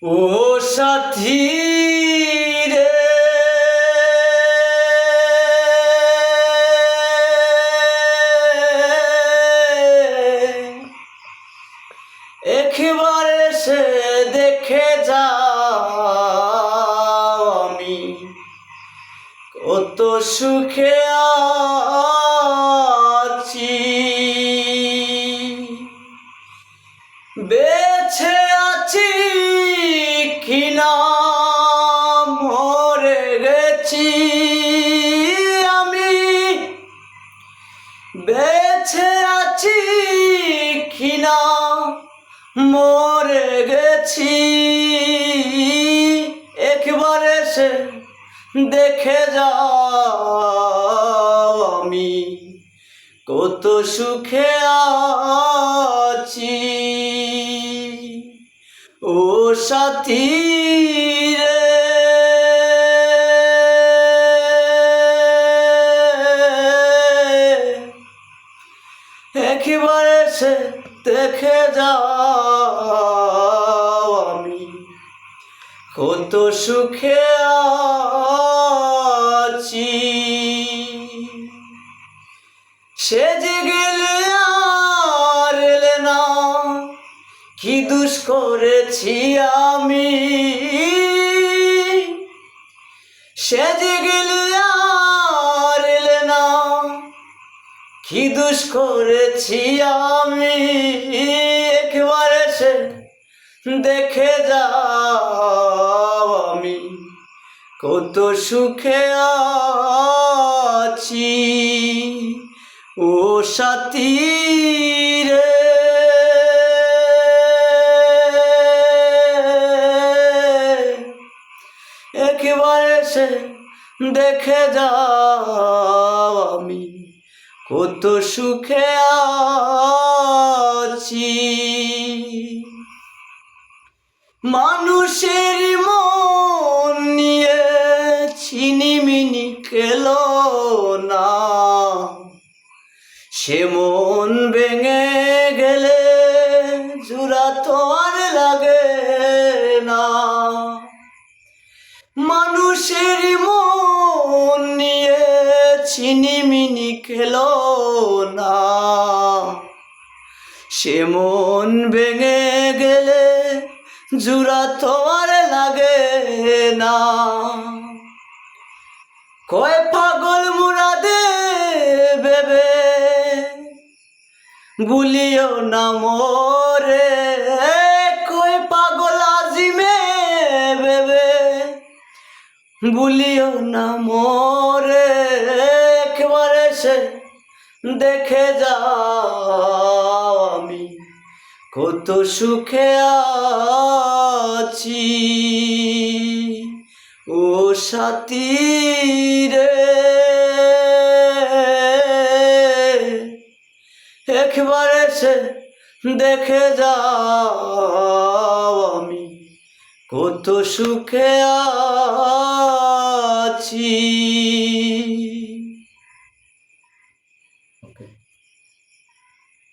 ও সাথী রে, একবার এসে দেখে যাও আমি কত সুখে আছি। বেঁচে আছি কিনা মরে গেছি আমি, বেঁচে আছি কিনা মরে গেছি, একবার এসে দেখে যাও আমি কত সুখে আছি। ও সাথী রে, একবার এসে দেখে যাও আমি কত সুখে আছি। সেজে গেলে আর এলে না, কি দোষ করেছি আমি, সেজে গেলে আর এলে না, কি দোষ করেছি আমি, একবার এসে দেখে যাও আমি কত সুখে আছি। ও সাথী রে, একবার এসে দেখে যাও আমি কত সুখে আছি। মানুষের মন নিয়ে ছিনিমিনি খেলো না, সে মন ভেঙে গেলে জোড়া তো আর লাগে না। মানুষের মন নিয়ে ছিনিমিনি খেলো না, সে মন ভেঙে গেলে জোড়া তো আর লাগে না। কয় পাগল মুরাদে ভেবে ভুলিও না মোরে, কয় পাগল আজিমে ভেবে ভুলিও না মোরে, একবার এসে দেখে যাও আমি কত সুখে আছি। ও সাথী রে, একবার এসে দেখে যাও আমি কত সুখে আছি।